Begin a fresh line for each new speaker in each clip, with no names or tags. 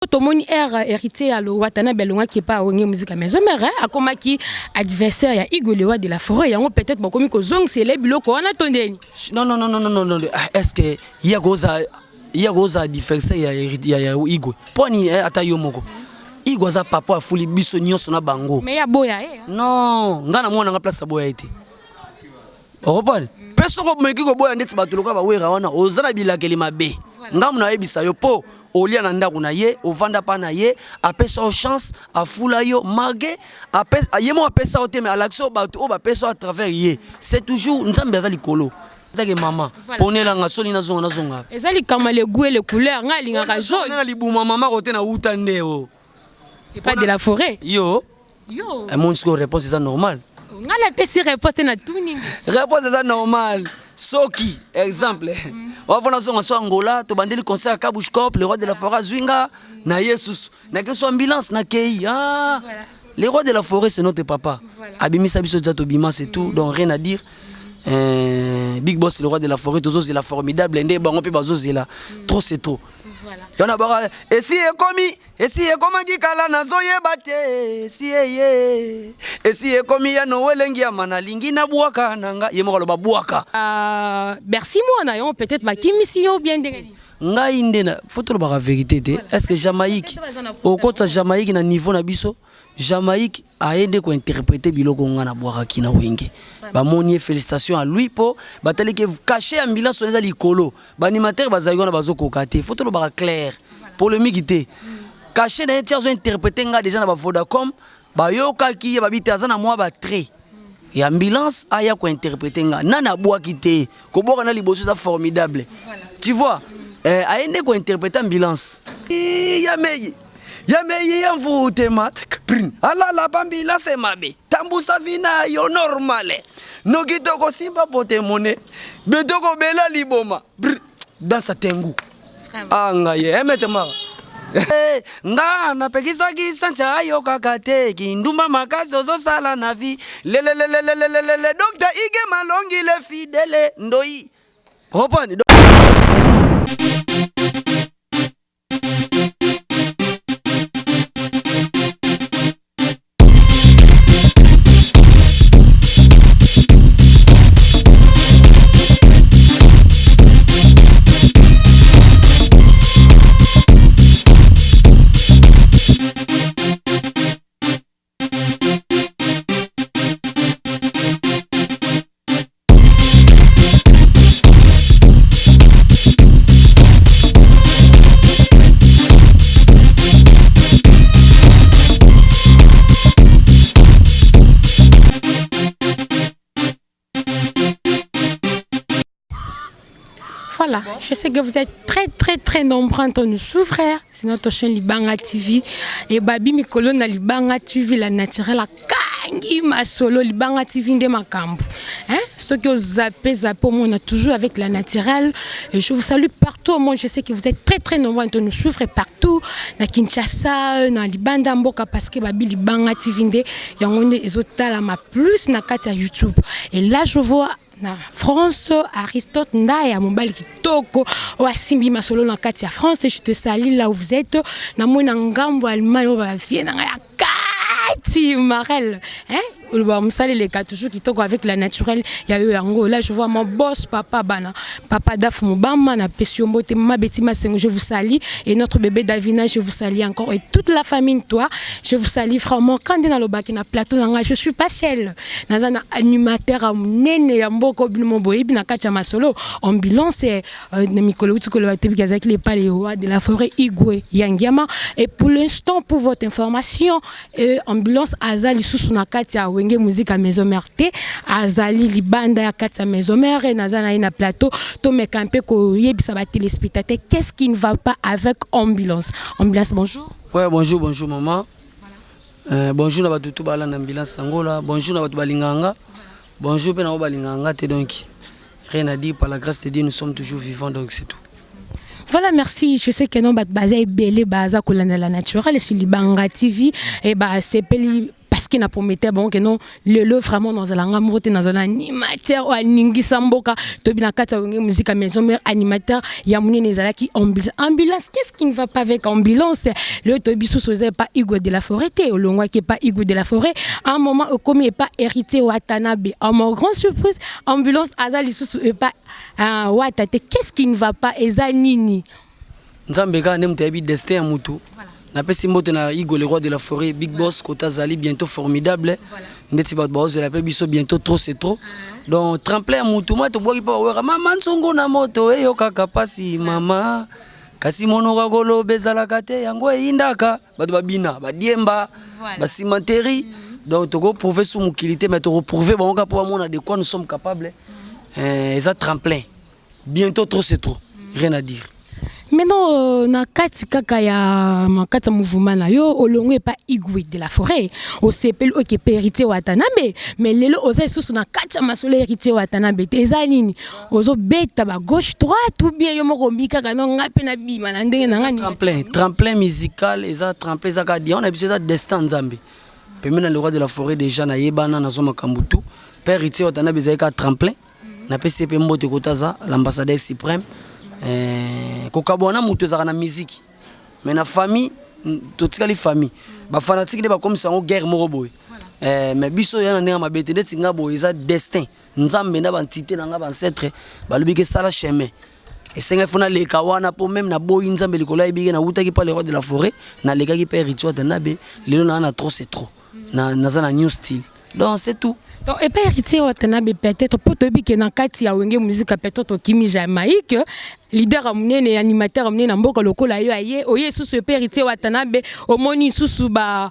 Tomoni héritier à Watana Belonga qui est pas au musique à maison mère a comme qui adversaire ya Igor Lewa de la forêt yango peut-être bon comme ko zong c'est les biloko on attendait.
Non. Est-ce que il y a goza adversaire ya Igor. Poni ata yo moko. Igor za papa afuli biso nyonso na bango.
Mais ya boya
Non, ngana mona nga place boya été. Oropal. Peso ko meki ko boya ndeti batuluka ba wera wana ozana bilakeli mabe. Ngamu na yebisa yo po olia na ndako na ye ovanda pa na ye apesa o chance afula yo marge apesa yemo apesa o te mais l'action ba to ba pesa à travers ye c'est toujours nzambe azali kolo take mama ponela nga soli na zonga
ezali kama le goût et les couleurs nga linga ka jaune
nga libuma mama kote na uta ndeo
et pas de la forêt
yo et mon réponse est normale
nga la pesi réponse na tout ningi
réponse est normale. Soki, exemple. On va dans son Angola, tu bandeli concert à Kabushkop, le roi de la forêt Zwinga, na Jesus, na que soit ambulance na kei. Ah, le roi de la forêt c'est notre papa. Abimi Sabiso Zatobima c'est tout, donc rien à dire. Big Boss le roi de la forêt, tous c'est la formidable, ndé bango pe bazo là. Trop c'est trop. Voilà. Y'en a et si est comme qui kala na zoye bate, si ye. Et si est comme ya no welengi ya manalingi na buaka nanga, yemo kaloba buaka.
Merci moi na yon peut-être ba kimisio bien dengani.
Ngai ndena, faut to ba vérité te. Est-ce que Jamaïque au côté Jamaïque na niveau na biso, Jamaïque a aidé ko interpréter biloko nga na buaka kina wenge. Ba monier félicitations à lui pour batali que cacher ambulance sur les likolo. Ba animateur bazayo na bazo kokate. Faut to ba clair. Pour le migité. Cacher na tiers interpréter nga déjà na ba Vodacom, ba yoka ki ba bitazana moi ba trait. Et ambulance aya ko interpréter nga nana buaki te. Ko boka na liboso ça formidable. Tu vois? A aidé ko interpréter ambulance. Yameye yamvute mat prin ala la bambila se mabe tambusa vina yo normale no kitoko simba pote mone betoko bela liboma dans sa tengu anga ye emete ma nga na pekisa ki sancha ayo kakate kindumba makazo zo sala na vi le docteur ige malongi le fidèle ndoi hopani.
Voilà, je sais que vous êtes très nombreux à nous souffrir. C'est notre chaîne Libanga TV. Et Babi Mikolo na Libanga TV, la naturelle, la kangi ma solo, Libanga TV de Makambu. Ce que vous zappez, on a toujours avec la naturelle. Et je vous salue partout. Moi, je sais que vous êtes très nombreux à nous souffrir partout. Na Kinshasa, na Libanda Mboka, parce que Babi Libanga TV de Yangonde et Zotala ma plus na Katia YouTube. Et là, je vois. Na France, Aristote Ndaya Mobali Kitoko, Oasimbi Masolo na Katia France, je te salue là où vous êtes. Na mona ngambo Allemagne, va vienne na Kati Marel, on va me saluer les cas toujours qui toquent avec la naturelle. Il y a eu Ango. Là, je vois mon boss, papa Bana, papa Daf Moubama, na Pessiombote, ma Betty Seng, je vous salue. Et notre bébé Davina, je vous salue encore. Et toute la famille, toi, je vous salue. Frère, mon candidat dans le plateau, je suis pas seul. Dans un animateur, un nene, un beau cobine, mon boy, na Katia Masolo, ambulance, Mikolo, les paléois de la forêt Igwe, Yangiama. Et pour l'instant, pour votre information, ambulance Azali sous na Katia Wenge musique à maison mère Azali Libanda ya Katia maison mère et Nazana ina plateau to me campé ko yebisa ba téléspectateur qu'est-ce qui ne va pas avec ambulance. Ambulance bonjour.
Ouais bonjour maman. Voilà. Bonjour na batutu bala na ambulance Angola. Bonjour na batu balinganga. Bonjour pe na balinganga te donc rien à dire par la grâce de Dieu nous sommes toujours vivants donc c'est tout.
Voilà, merci. Je sais que non, baza belé baza kolana la naturelle sur Libanga TV et bah c'est parce qu'il n'a prometté bon que non le vraiment dans la ngamote dans un animateur ou aningi samboka to bina kata musique à maison mais animateur ya muni nezala qui ambulance qu'est-ce qui ne va pas avec ambulance le tobi sous pas Hugo de la Forêt au longwa qui pas Hugo de la Forêt à un moment comme est pas héritier Watanabe à mon grande surprise ambulance azali sous pas Watate qu'est-ce qui ne va pas ezanini
Nzambe ka nem tabi destin ya mutu. Na pesi mbote na Igo le roi de la forêt, Big Boss Kota Zali bientôt formidable. Ndeti ba baoze la pe biso bientôt trop c'est trop. Donc tremplin mutu moi to boki pa wera mama nsongo na moto eyo kaka pasi mama. Kasi mono ka golo bezala kate yango indaka batu babina ba diemba ba cimenterie. Donc to go prouver sous mukilité mais to prouver bon ka pour mona de quoi nous sommes capables. Ça tremplin. Bientôt trop c'est trop. Rien à dire.
Maintenant, na kati kaka ya makata mouvement na yo olongo pas Igwe de la Forêt au CPL qui est héritier Watanabe mais lelo oza sous na kati masolo héritier Watanabe tezanini ozo beta ba gauche droite ou bien yo moko mbika kana ngape na bima na ndenge na ngani
tremplin musical eza tremplin za ka di on a besoin de destin nzambe pemena le roi de la forêt déjà na yebana na zo makambutu père héritier Watanabe za ka tremplin na PCP mbote kotaza l'ambassadeur suprême kokabona mutu ezaka na musique mais na famille totikali famille ba fanatique ba comme ça en guerre moko boy mais biso yana ndenge mabete ndeti nga boy eza destin nzambe na ba entité na nga ba ancêtre ba lobike sala chemin et senga fona le kawana po même na boy nzambe likola ibike na utaki pa le roi de la forêt na le gaki père rituel de nabe lelo na trop c'est trop na na new style donc c'est tout.
Donc, et pas héritier Watanabe peut-être pour te dire que dans kati ya wenge musique peut-être Kimi Jamaïque leader amune animateur amune na mboka lokola yo aye oye sous ce héritier Watanabe au moni sous ba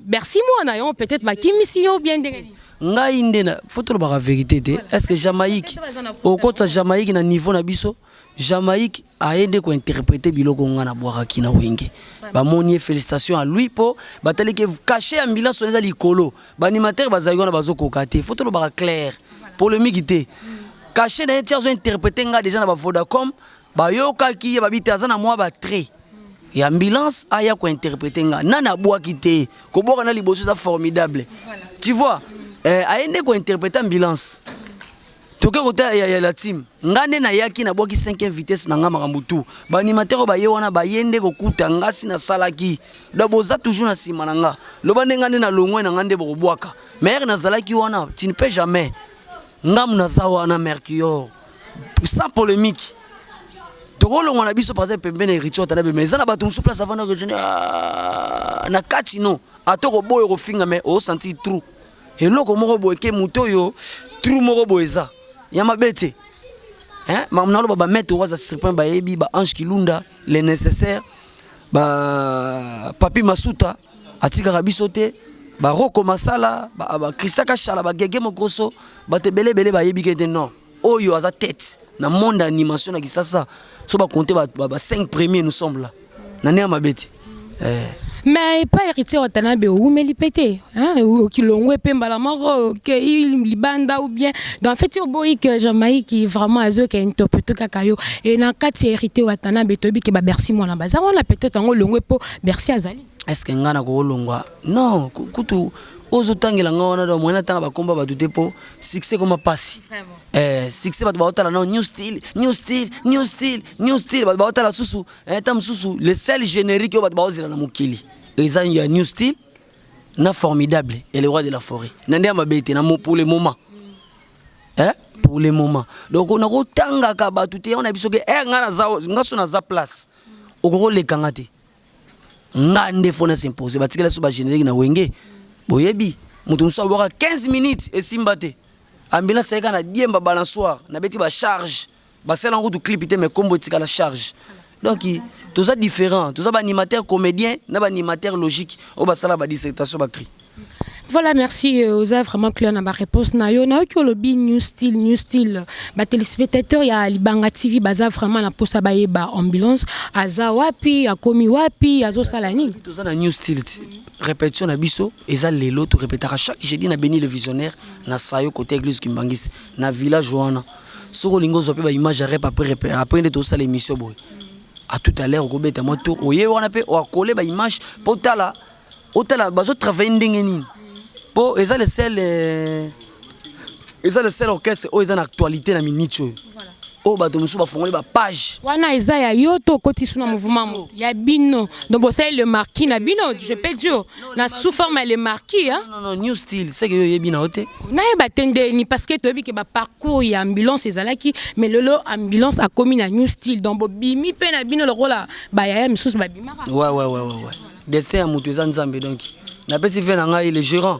merci moi na yo peut-être ba Kimi si yo bien ndenge
ngai ndena faut ba vérité te est-ce que Jamaïque au côté Jamaïque na niveau na biso Jamaïque a aidé ko interpréter biloko ngana boaraki na wenge ba moni félicitations à lui pour batali que cacher ambulance on ezali kolo ba animateur bazali na bazoko kate faut to ba clair pour le migité cacher na tiers interpréter nga déjà na ba Vodacom ba yoka ki ba bitaza na moi ba trait et ambulance aya ko interpréter nga nana boaki te ko boka na liboso ça formidable tu vois a aidé ko interpréter ambulance toke kota ya la team ngane na yaki na boki 5e vitesse na nga makambutu ba animateur ba ye wana ba yende ko kuta ngasi na salaki da boza toujours na sima na nga loba ngane na longwe na ngande bo bwaka mais na salaki wana tu ne peux jamais ngam na zawa na Mercure sans polémique toko longo na biso par exemple pembene rituel tanabe mais za na bato musu place avant que na kati no atoko boyo ko finga mais o senti trou eloko moko boye ke muto yo trou moko boyeza yama bete hein mamnalo baba mettre roza serpent ba yebi ba ange kilunda les nécessaires ba papi masuta atika kabisote ba roko masala ba krisaka chala ba gege mokoso ba te belé ba yebi kete non oyo aza tête na monde animation na kisasa so ba compter ba 5 premiers nous sommes là na ne mabete
mais pas héritier Watanabe ou mais lipété hein ou kilongwe pemba la mort que il libanda ou bien donc en fait yo boy que Jamaïque qui vraiment azo que interprète kakayo et na kati héritier Watanabe tobi que ba merci moi na baza on a peut-être en longwe po merci azali
est-ce que ngana ko longwa non kutu ozo tangela ngona do mwana tanga bakomba badute po succès comme passi succès ba otala non new style ba otala susu tam susu le seul générique ba ozila na mukili ils ont un new style na formidable et le roi de la forêt nande mabete na pour le moment pour le moment donc on a kotanga ka batute on a biso ke ngana za ngaso na za place okoko le kangate ngande fona s'imposer batikela so ba générique na wenge boyebi mutu muso aboka 15 minutes et simbate ambulance eka na diemba balançoire na beti ba charge ba sela ngutu clip te mais combo tika la charge donc tout ça différent tout ça ba animateur comédien na ba animateur logique o ba sala ba dissertation ba cri.
Voilà, merci Oza, vraiment clair dans ma réponse. Na yo na yo lobby new style. Ba téléspectateur ya Libanga TV baza vraiment na posa ba yeba ambulance aza wapi akomi wapi azo salani.
Tout ça na new style. Répétition na biso eza lelo to répétera chaque jeudi na Béni le visionnaire na sayo côté église Kimbangisi na village wana. Soko lingo zo pe ba image après de tout ça l'émission boy. À tout à l'heure ko beta moto oye wana pe o coller ba image potala otala bazo travailler ndenge nini po eza le seul orchestre o eza na actualité na minute oyo o bato musu bafongoli ba page
wana eza ya yoto koti suna mouvement ya bino donc bo c'est le marquis na bino je peux dire na sous forme le marquis hein
non new style c'est que yebi na ote
na yeba tende ni parce que tobi ke ba parcours ya ambulance ezalaki mais lelo ambulance a commis na new style donc bo bimi pe na bino le rôle ba ya misusu ba bimaka
ouais destin ya mutu eza nzambe donc na pesi fe na ngai le gérant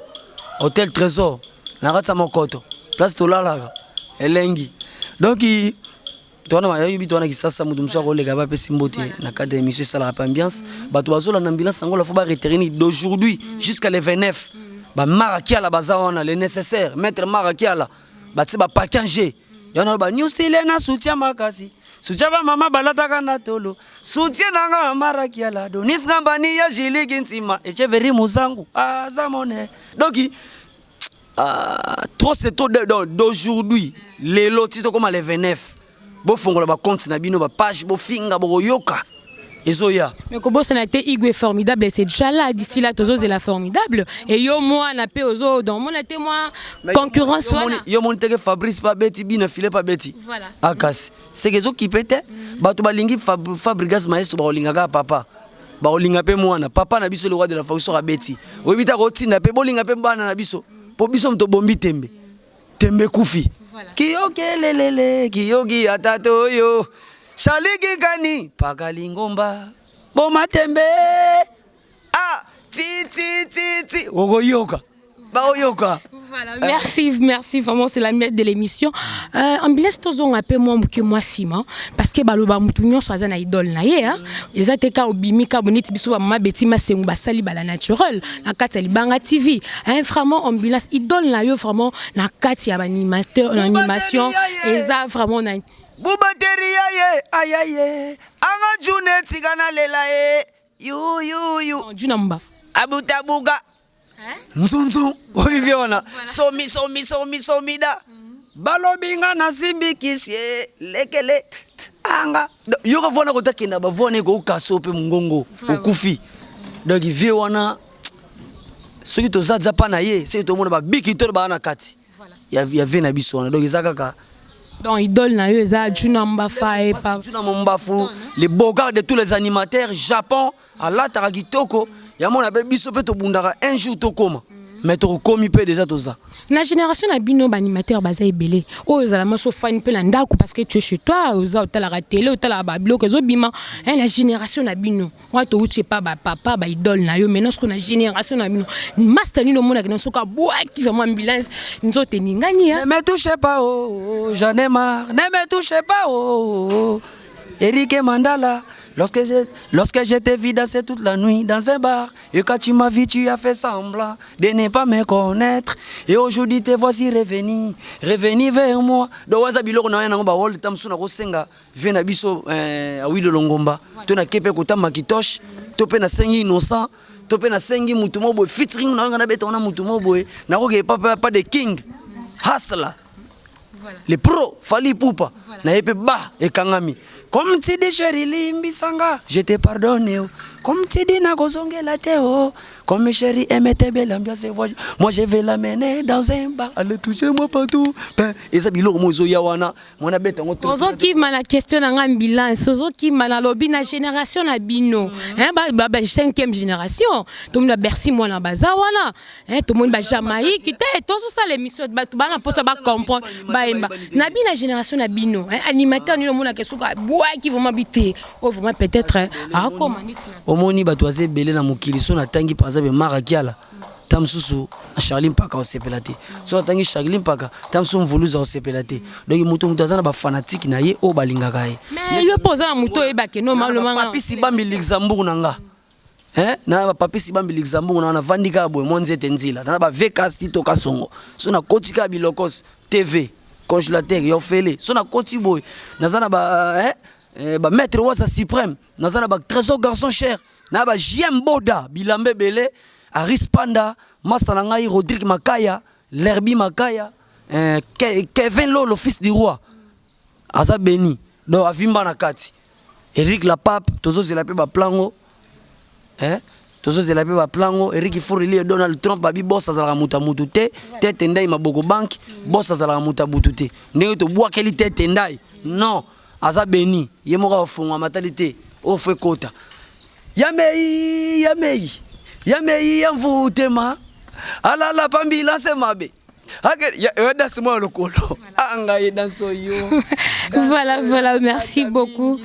hôtel trésor na ratsa mokoto place tolala elengi donc tona mayobi tona kisasa mutu mso ko lega ba pesi mbote na cadre émission sala ambiance bato bazola na ambulance ngo la faut ba retenir d'aujourd'hui jusqu'à le 29 ba marakiala bazawana le nécessaire maître marakiala bati ba package yana ba new style na soutien makasi soutien ba mama balata kana tolo soutien nanga marakiala donis ngambani ya jiligi ntima echeveri muzangu azamone donc trop c'est tôt d'aujourd'hui les lotis comme les 29 bo fongola ba compte na bino ba page bo finga bo yoka ezoya
mais ko bossa na te igwe formidable c'est déjà là d'ici là tozo c'est la formidable et yo moi na pe ozo dans mon été moi concurrence voilà
yo mon teke Fabrice pas beti bina filet pas beti
voilà
akas c'est que zo qui pete bato balingi Fabrigas maestro ba olinga ka papa ba olinga pe mwana papa na biso le roi de la fonction a beti oyebita ko tinda pe bolinga pe bana na biso po biso mto bombi tembe kufi kiyoki lelele kiyoki atato yo shaliki kani pakalingomba boma tembe ti ogoyoka baoyoka.
Voilà, merci vraiment c'est la maître de l'émission. Ambulance tozon un peu moins que moi Simon parce que baloba mutunyo soza na idole na ye hein. Les ateka obimika boniti biso ba mama betima sengu basali bala naturel na kati libanga TV. Hein vraiment ambulance idole na yo vraiment na kati ya animateur en animation et ça vraiment na
Bubateri ye ayaye anga june tigana lela you
juna mba
abutabuga nzunzu obiviona somi da balobinga na simbikisie lekele anga yoko vona kotakenda bavone ko kaso pe mungongo okufi donc vie wana soki tozaza pa na ye c'est to mona ba biki to ba na kati ya vie na biso wana donc ezakaka
donc idole na yo eza juna mbafa et pas
juna mbafu les bogards de tous les animateurs Japon à la Taragitoko ya mona be biso pe to bundaka un jour to koma mais to komi pe déjà to ça
na génération na bino ba animateur baza ebele o ezala maso fan pe na ndako parce que tu es chez toi oza otala la télé otala ba bloc zo bima la génération na bino wa to uti pas ba papa ba idole na yo maintenant ce qu'on a génération na bino master ni no mona que soka boa qui vraiment ambulance nzote ningani
ne me touchez pas oh j'en ai marre ne me touchez pas oh Eric Mandala. Lorsque je t'ai vu danser toute la nuit dans un bar, et quand tu m'as vu, tu as fait semblant de ne pas me connaître. Et aujourd'hui, te voici revenu vers moi. Donc, Wazabilo, na yana ngomba wall tamsu na kosenga vena biso awilo longomba. To na kepe kota makitosh, to pe na sengi innocent, to pe na sengi mutumobo featuring na ngana beta na mutumobo na ko pas de king hustler. Voilà. Les pros, Fali Poupa, voilà. Na yepe ba et kangami. Comme tu dis chéri limbi sanga, je te pardonne. Comme tu dis na gozonge la teo. Comme chéri aime tes belles ambiances. Moi je vais l'amener dans un bar. Allez toucher moi partout. Et ça bilo mozo yawana. Mon abeta on to.
Ozo ki mala question na ambulance. Ozo ki mala lobby na génération na bino. Hein ba 5e génération. Tout le monde Bercy moi na bazawana. Hein tout le monde ba Jamaïque. Qui tout ça l'émission ba tout bana pour ça ba comprendre. Ba emba. Na bina génération na bino. Hein animateur ni le monde na question qui vont m'habiter ou vraiment peut-être à comment
omoni batoise belé na mokili so na tangi par exemple marakiala tamsusu Charlie Mpaka osepelate so tangi Charlie Mpaka tamsu mvuluza osepelate donc muto mutazana ba fanatique na ye o balingaka ye
mais yo poza muto e ba ke no malo manga
papi si bambi Luxembourg nanga na ba papi si bambi Luxembourg na vandika boy monzete nzila na ba vekast to kasongo so na kotika bilokos TV congélateur yo fele so na koti boy nazana ba ba maître waza suprême nazana ba trésor garçon cher na ba JM Boda bilambe belé Aris Panda masana ngai Rodrigue Makaya Lerbi Makaya Kevin Lo le fils du roi aza beni do avimba na kati Eric la pape tozo zela pe ba plango tozozela pe ba plango Eric Furili Donald Trump babi boss azala muta mutu te tete ndai maboko bank boss azala muta butu te ndenge to bwa keli tete ndai non aza beni ye moko afungwa matalité o fe kota yamei yamvutema alala pambila semabe
Voilà, merci beaucoup.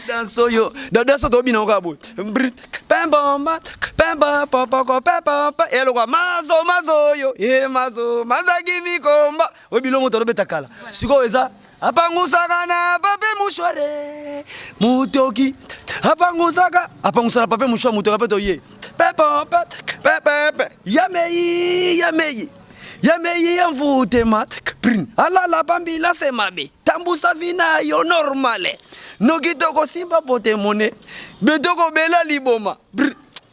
Apangusaka pape mushware mutoki apangusaka pape mushware mutoki peto ye pepe yamei yamvutema prin alala pambila semabe tambusa vina yo normale nokitoko simba pote mone betoko bela liboma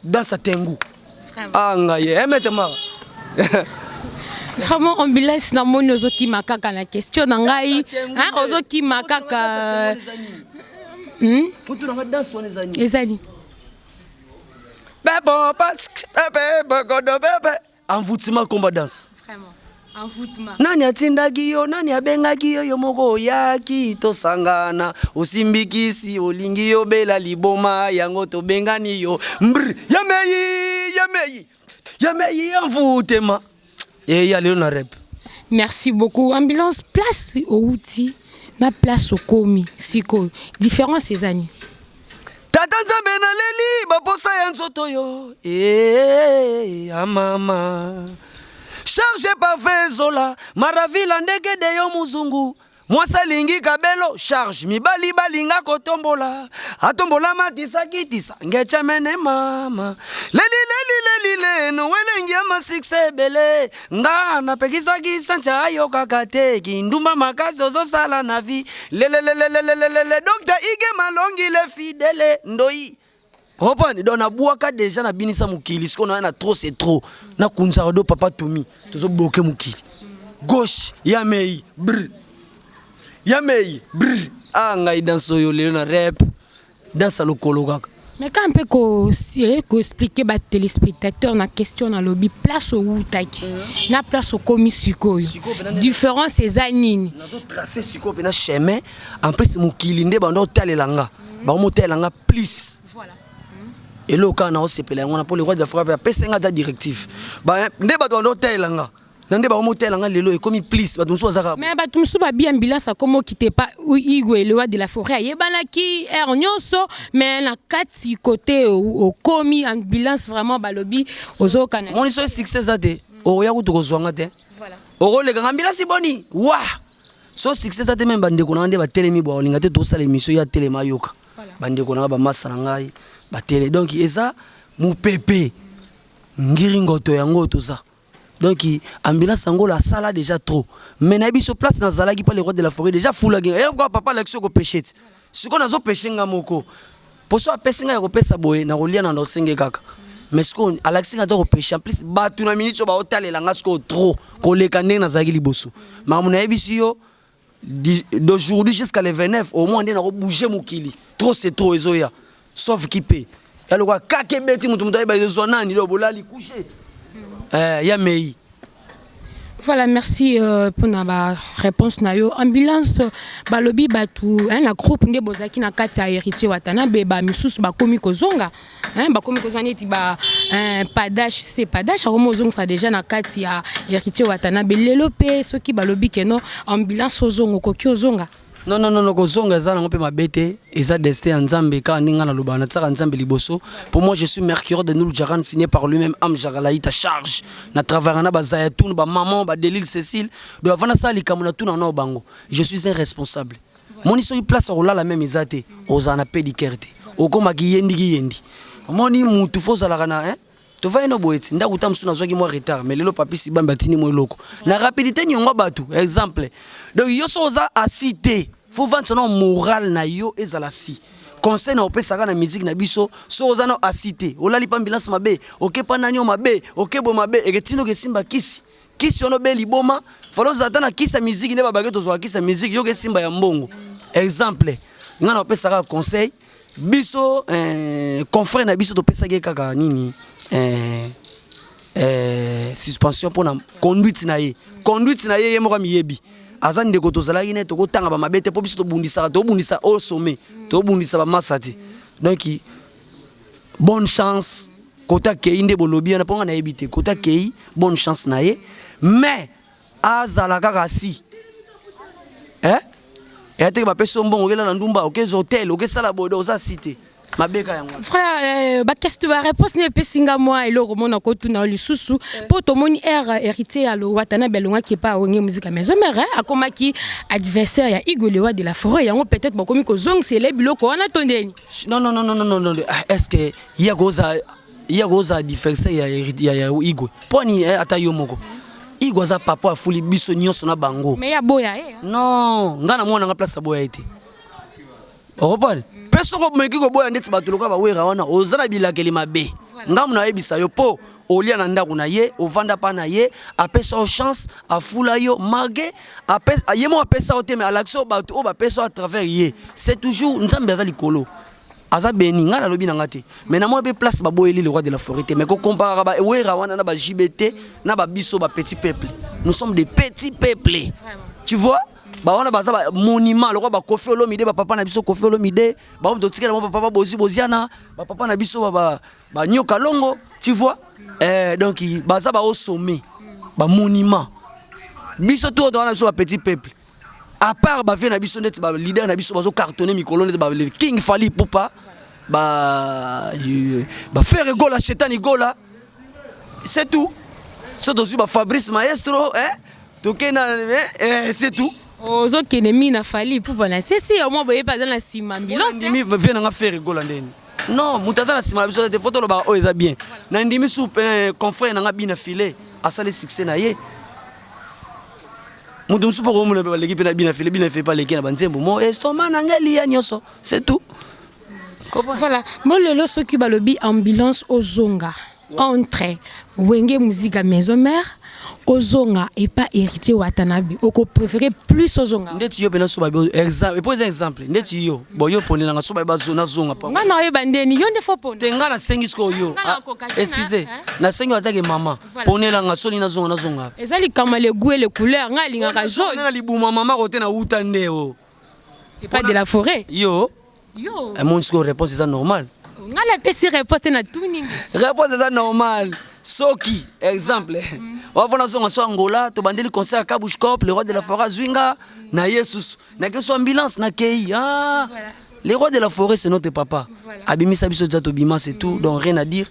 dans sa tengu anga ye emete mara.
Vraiment ambulance na moni ozoki makaka na question na ngai hein ozoki makaka
futu na danse wana ezani
ezali
pepe godo pepe envoûtement combat danse
vraiment envoûtement
nani atindaki yo nani abengaki yo moko yaki tosangana osimbikisi olingi yo bela liboma yango tobengani yo yamei envoûtement. Et il y a le rep.
Merci beaucoup. Ambulance, place au outil, na place au komi, siko. Différence ces années.
Tatanza benaleli, baposa yanzoto yo. Mama. Chargé par Vezola, maravila ndege de yo muzungu. Mwasa lingi kabelo, charge mibali balinga kotombola. Atombola matisa kitisa, ngecha mene mama. Leli no welengi ama sikse bele. Nga na pekisa kisancha ayo kakate. Kindumba makazi ozo sala na vi. Lele Docteur Ige Malongi le fidèle ndoi. Reprenez, donc na buaka déjà na binisa mukili. Ce qu'on a na trop c'est trop. Na kunza do papa Tomi. Tozo bloquer mukili. Gauche, yamei, yamei, ngai danso yo lelo na rap. Dansa lokolo kaka.
Mais quand on peut expliquer aux téléspectateurs la question dans le lobby, place au Woutaki, na place au Komisiko. Différence c'est années.
Nous avons tracé Siko na chemin. En plus mon kilinde bando talelanga. Ba mo talelanga plus. Voilà. Et là quand on s'est pelé on a pour le roi de Afrique pesenga ta directive. Ba nde ba do talelanga. Nande ba mo talelanga lelo e komi plus ba tumso azaka.
Mais ba tumso ba bien ambulance comme quitter pas Igwe le roi de la forêt. Yebana ki er nyonso mais na kati côté au komi ambulance vraiment ba lobby ozo kana.
On est succès zate. O ya kuto kozwanga te. Voilà. O le ambulance boni. Wa. So succès zate même bande ko nande ba telemi bo linga te to sala émission ya telema yoka. Bande ko na ba massa ngai ba télé donc eza mu pepe ngiringoto yango to ça. Donc ambulance sango la sala déjà trop. Mais na biso place na zalaki pas les rois de la forêt déjà fou la guerre. Et pourquoi papa l'action ko péché. Ce qu'on a zo péché ngamoko. Pour so péché nga ko pesa boye na rolia na ndosenge kaka. Mais ce qu'on a l'action ko péché en plus batu na minute ba hôtel la ngasko trop ko leka ndenge na zaki liboso. Ma mona ebisi yo d'aujourd'hui jusqu'à le 29 au moins on a bouger mukili. Trop c'est trop ezoya. Sauf qui paye. Elle quoi kakebeti mutu mutu ba zo nani lo bolali coucher. Yamei.
Voilà, merci pour la réponse. Ambulance, balobi batu, la groupe ne bozaki na kati ya héritier watana be ba misusu ba komi kozonga, ba komi kozani ti ba padash c'est padash romo zonga ça déjà na kati ya héritier watana be lelo pe soki balobi keno ambulance ozonga koki ozonga.
Non, kozonga eza nango pe mabete eza destin ya Nzambe ka ninga na lobana tsaka Nzambe liboso. Pour moi je suis Mercure de Noul Jaran signé par lui-même Am Jagalaïta charge na travers na ba Zayatoun ba maman ba Delil Cécile do avana ça likamuna tuna na bango. Je suis un responsable. Moni so place rola la même izate ozana pedikerte. Okoma yendi. Moni mutu fozala kana to va ino boeti nda kutamsu na zoki mo retard mais lelo papi si bamba tini mo loko. Na rapidité nyongo batu exemple. Donc yo soza a cité faut vendre son moral na yo ezala si conseil na opesaka na musique na biso so ozana a cité olali pa ambulance mabe okepa nani o mabe okebo mabe eketino ke simba kisi ono be liboma falo zata na kisa musique ne babage to zo kisa musique yo ke simba ya mbongo exemple ngana opesaka conseil biso confrère na biso to pesaka kaka nini suspension pour la conduite naie. Conduite naie yemo comme yebi. Azan de kotozala ine to kotanga ba mabete po biso to bundisa au sommet. To bundisa ba masati. Donc bonne chance kota kei nde bolobi na ponga na ebité kota kei bonne chance naie. Mais azala kaka si. Et ate ba peso mbongo kela na ndumba okez hôtel okesala bodo za cité.
Frère, qu'est-ce que tu vas répondre n'est pas singa moi et le roman na kotuna lisusu pour ton moni hérité à le watana belonga qui pas onge musique maison mère akoma ki adversaire ya Igolewa de la forêt yango peut-être bokomi ko zong c'est les biloko on attendeni.
Non, est-ce que ya goza adversaire ya Igo poni ata yo moko Igo za papa afuli biso nyonso na bango
mais ya boya
non ngana mona nga place boya été Oropal peso ko meki ko boya ndeti batuluka ba wera wana ozana bilakeli mabe ngamu na yebisa yo po olia na ndaku na ye ovanda pa na ye apesa o chance afula yo marge apesa yemo apesa o teme alaction batu o ba pesa à travers ye c'est toujours nzambe azali kolo aza beni ngana lobi na ngate mais na mo be place ba boyeli le roi de la forêt mais ko compare ba wera wana na ba JBT na ba biso ba petit peuple nous sommes des petits peuples tu vois ba wana baza ba monument le roi ba Koffi Olomide ba papa na biso Koffi Olomide ba on dotikela mo papa boziana ba papa na biso ba nyoka longo tu vois donc baza ba au sommet ba monument biso tout dans na biso ba petit peuple à part ba vie na biso net ba leader na biso bazo cartonner mikolo net ba le King Fally Ipupa ba faire gola chetani gola c'est tout c'est aussi ba Fabrice Maestro tokena c'est tout.
Aux autres qui n'aiment pas Fally pour bonne c'est si au moins vous pas dans la cime ambulance
ndimi vient nga faire rigola ndeni non mutaza na cime biso des photos ba o eza bien na ndimi sou confrère nga bina filé asale succès na ye mutu msupo ko muna l'équipe na bina filé fait pas l'équipe na banzembo mo estomac na ngali ya nyoso c'est tout.
Voilà moi le s'occupe le bi ambulance aux zonga entre wenge musique à maison mère Ozonga et pas héritier Watanabe. Oko préféré plus Ozonga.
Ndeti yo pena soba exemple et pose un exemple. Ndeti yo boyo ponela nga soba ba zona zonga pa.
Nga na yebandeni yo ndefo pona.
Tenga na sengisko yo. Excusez. Na sengi atake mama. Ponela nga soli na zonga.
Ezali kama le goût et les couleurs nga linga ka jaune.
Na libuma mama kote na uta ndeo.
Et pas de la forêt.
Yo. Et mon réponse est normale.
Nga la pesi réponse na tout ningi.
Réponse est normale. Soki, exemple. On va voir dans Angola, tu bandeli concert à Kabushkop, le roi de la forêt Zwinga, na Jesus, na que soit ambulance na Kei. Ah, le roi de la forêt c'est notre papa. Abimi Sabiso Zatobima c'est tout, donc rien à dire.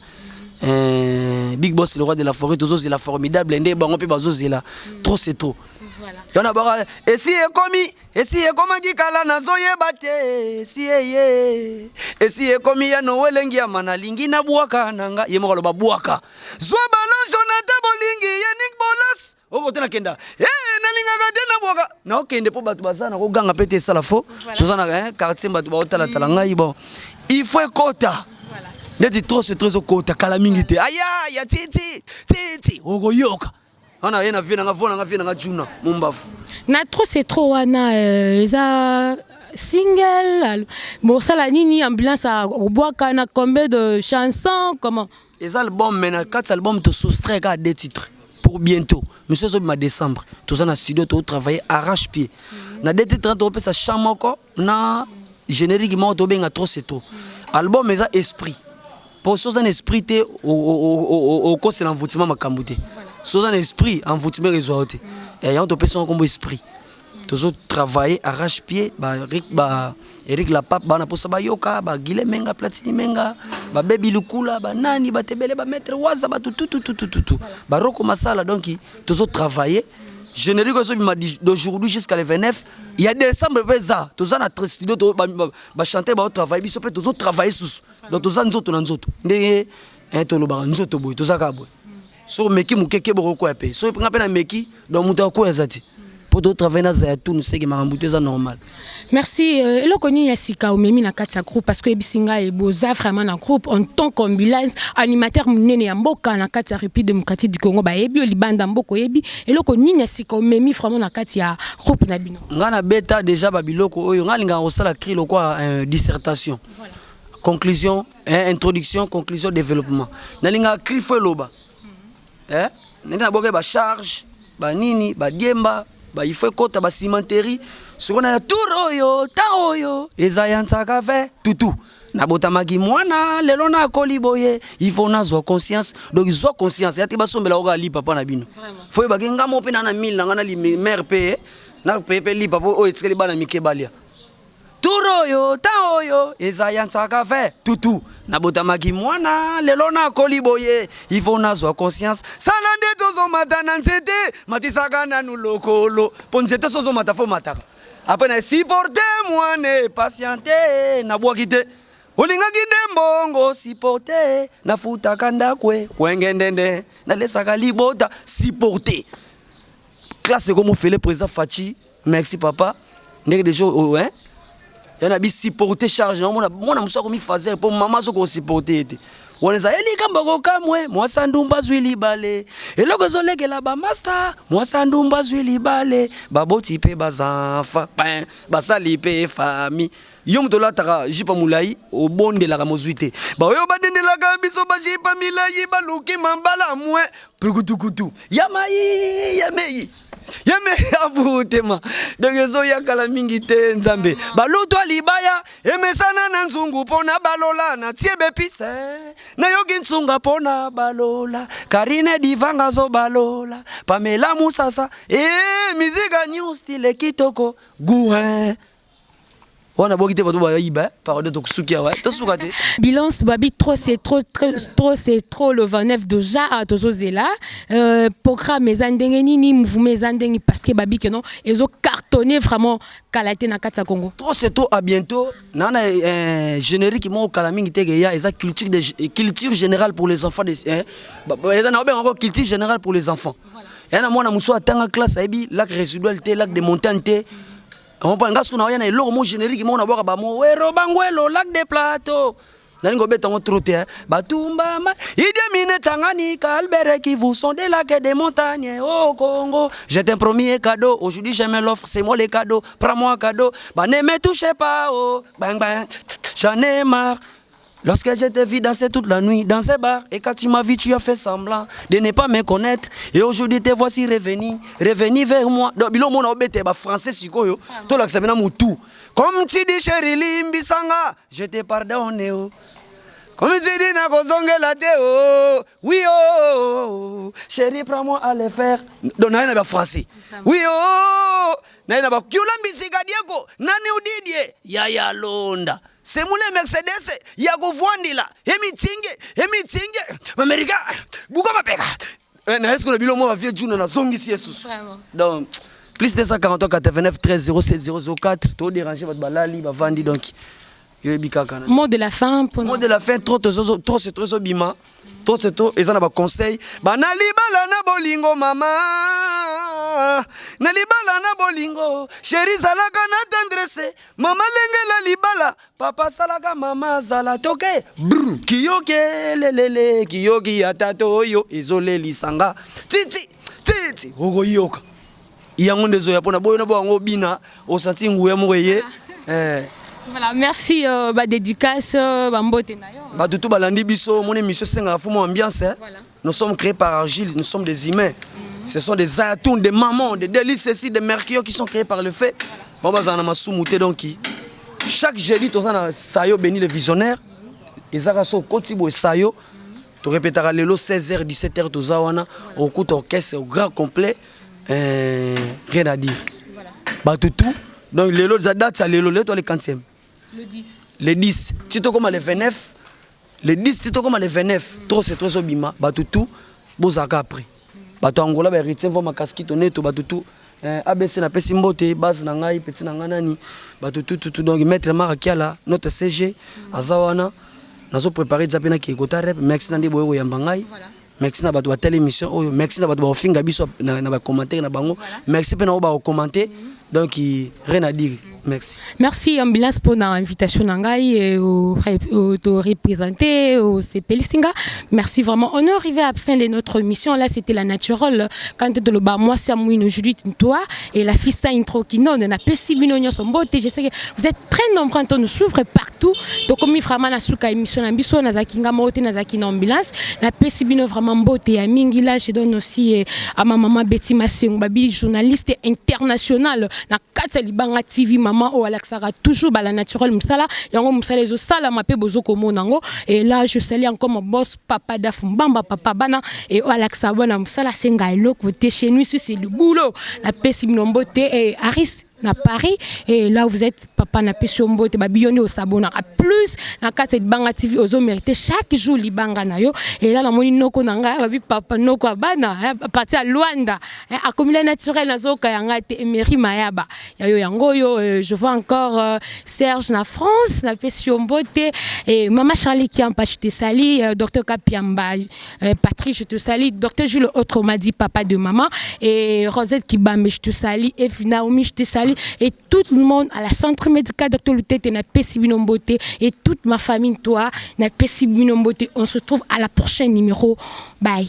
Big Boss le roi de la forêt, tous c'est la formidable, ndé bango pe bazo là. Trop c'est trop. Voilà. Y'en a et si est comme qui kala na zoye bate, si et si est comme ya no welengi ya manalingi na buaka nanga, yemo lo babuaka. Zwa balon Jonathan Bolingi yenik bolos. O kote na kenda. Na linga gade na buaka. Na okende po batu bazana ko ganga pete sala fo. Tozana quartier batu ba otala talanga bon. Il faut kota. Voilà. Neti trop c'est trop kota kala mingi te. Aya ya titi. Oko yoka. Ana yena vina nga juna mumbafu.
Na trop c'est trop wana za single bon ça la nini ambulance à Oboaka na combien de chansons comment
les albums mais na 4 albums te soustrait à 2 titres pour bientôt monsieur Zobi ma décembre tous en studio to travailler arrache-pied na 2 titres to pesa chamoko na génériquement to benga trop c'est trop album mais ça esprit pour ça un esprit te au cause c'est l'envoûtement makambuté so un esprit envoûtement réseauté et on to pesa comme esprit toujours travailler arrache-pied Eric la pape bana posa ba yoka ba Gile Menga Platini Menga ba Baby Lukula ba nani ba tebele ba maître waza ba tout ba Roko Masala donc toujours travailler générique d'aujourd'hui jusqu'à le 29 il y a décembre pesa toujours na studio ba chanter ba travailler biso pe toujours travailler sous donc toujours nzoto na nzoto ndé to lo ba nzoto boy toujours ka boy so meki mukeke boko pe so nga pe na meki donc muta ko ezati pour d'autres travailler dans Zayatou nous c'est que marambouté ça normal.
Merci le connu Yassika Omemi na katia groupe parce que Ebisinga et Boza vraiment dans groupe en tant qu'ambulance animateur munene mboka na katia République démocratique du Congo ba ebi libanda mboko ebi et le connu Yassika Omemi vraiment na katia groupe na bino.
Nga na beta déjà ba biloko oyo nga linga osala cri lo quoi dissertation. Voilà. conclusion, introduction, conclusion, développement. Nalinga krifo loba. Nena boke ba charge, ba nini, ba diemba, ba il faut kota ba cimenterie. Ce qu'on a turoyo, taoyo, ezayantsaka ve tutu. Na botamaki mwana lelo na koliboye, il faut nazo conscience. Donc ils ont conscience. Yati ba sombela oga li papa na bino. Faut ba genga mo pe na 1000 na li mère pe. Na pepe li papa o etskeli bana mikebalia. Turoyo, taoyo, ezayantsaka ve tutu. Na botamaki mwana lelo na koliboye, il faut nazo conscience. Salande tozo matana nzete, matisaka na nulokolo. Ponzete sozo matafo mataka. Après na supporter mwane, patienter na boakite. Olinga kidembongo supporter na futa kanda kwe kwengendende na lesaka libota supporter. Classe comme fait le président Fachi, merci papa. Nek déjà hein. Yana bi supporter charge na mona musa komi fazer pour maman so ko supporter ete. Waneza eli kamboko kamwe mwasa ndumba zwili bale. Eloko zolekela ba master mwasa ndumba zwili bale. Baboti pe bazanfa, basali pe famille. Yom tola taka jipa mulai o bonde la kamozwite. Ba oyo badende la kabiso ba jipa milai ba luki mambala mwe. Pukutukutu. Yamai yamei. Yame avutema. Donc ezo yakala mingi te nzambe. Baluto libaya emesana na nzungu pona balola na tiebe pise. Na yogi nzunga pona balola. Karine divanga zo balola. Pamela Musasa. Miziga new style kitoko. Gouin. On a beaucoup de choses à dire, pardon, donc soukia ouais, tout soukate.
Bilance babi trop c'est trop le 29 déjà à Tozozela. Programme mes andengeni ni mouvement mes andengeni parce que babi que non, ils ont cartonné vraiment qualité na Katsa Congo.
Trop c'est trop à bientôt. Nana générique qui m'ont calaming tegeya, ils culture générale pour les enfants des ils en ont encore culture générale pour les enfants. Et na moi na muso atanga classe aibi lac résiduel té lac de montagne té. On parle de ce qu'on a eu le mot générique, on a vu le lac des plateaux. Nalingo beta on trotte Batumba Idemine Tanganyika Albert qui vous sont des lacs et des montagnes au Congo. J'ai un premier cadeau, aujourd'hui je me l'offre, c'est moi le cadeau. Prends-moi un cadeau. Bah ne me touchez pas oh. Bang bang. J'en ai marre. Lorsque je t'ai vu danser toute la nuit dans ces bars et quand tu m'as vu tu as fait semblant de ne pas me connaître et aujourd'hui te voici revenu vers moi. Donc bilo mona obete ba français sikoyo to la sabena mutu comme tu dis chéri limbisanga je te pardonne oh. Comme tu dis na kozongela te oh oui oh chéri prends-moi à le faire donc na ba français oui oh na ba kiulambisika dieko nani udidie ya londa. C'est moulé Mercedes, Yago Voandila, Emitinge, America, Boukama Pega. Est-ce que le bilan va faire Juna Zongi Jesus? Donc, plus de 143 89 13 07 004, tout déranger votre balali, va vendre donc.
Mot de la fin.
Mot de la fin, trop c'est trop obima. Trop c'est trop, et ça n'a pas conseil. Banalibala na bolingo mama. Na libala na bolingo. Chéri salaka na tendresse. Mama lengela libala. Papa salaka mama zala toke. Brr. Kiyoke lelele. Kiyoki atato yo. Izole lisanga. Titi. Ogo yoka. Iyango ndezo ya pona boyo na bo bina. Osanti nguye mweye.
Voilà, merci dédicace Bambote Nayo.
Bah tout balandi biso mon émission c'est un fou ambiance. Voilà. Nous sommes créés par Argile, nous sommes des humains. Ce sont des ayatoun, des mamans, des délices ici, des mercure qui sont créés par le fait. Bon bah ça m'a soumouté donc chaque jeudi tous ça sayo béni les visionnaires. Et ça so kotibo sayo. Tu répéteras le 16h 17h tous ça wana au coup orchestre au grand complet rien à dire. Voilà. Bah tout donc les autres dates ça les toi les 40e. Le 10. Le 10. Tu te comme le 29. Le 10 tu te comme le 29. Trop c'est trop obima. Bah tout bozaka après. Bah to Angola ba héritier vont ma casquette neto bah tout ABC na pesi mbote base na ngai petit na nganani bah tout donc maître Marakiala notre CG azawana nazo préparer déjà na ki kota rep merci na ndi boyo ya mbangai. Merci na bato ba telle émission oyo merci na bato ba finga biso na ba commentaire na bango merci pe na ba commenter donc rien à dire. Merci
Ambulance pour l'invitation et au représenter au CP Listinga. Merci vraiment. On est arrivé à la fin de notre mission. Là, c'était la naturelle. Quand tu le bas, moi, c'est Mouine aujourd'hui, toi et la fille ça intro qui non, on a pas si bien son beauté. Je sais que vous êtes très nombreux, on nous s'ouvre partout. Donc, comme il vraiment na souka émission na biso na zakinga moté na zakina ambulance, na pas si bien vraiment beauté. À Mingi là, je donne aussi à ma maman Betty Massing, babi journaliste internationale na Katsa Libanga TV maman au Alexara toujours la naturelle musala yango musala zo sala mape bozo komo nango et là je salue encore mon boss papa Dafumbamba papa bana et au Alexa bana musala senga elo côté chez nous c'est du boulot la pesi minombote et Aris na Paris et là vous êtes papa na pesiombo te babiyoni au sabona plus na kata Libanga TV ozo mériter chaque jour Libanga na yo et là na moni noko nanga babi papa noko bana parti à Luanda a comme la naturelle nazo kayanga te emery mayaba ya yo yango yo je vois encore Serge na France na pesiombo te et maman Charlie qui en pas je te sali docteur Kapiamba Patrick je te sali docteur Jules autre m'a dit papa de maman et Rosette Kibambe je te sali et Naomi je te sali et tout le monde à la centre médical Dr Lutete na Pesibinombote et toute ma famille toi na Pesibinombote on se retrouve à la prochaine numéro bye.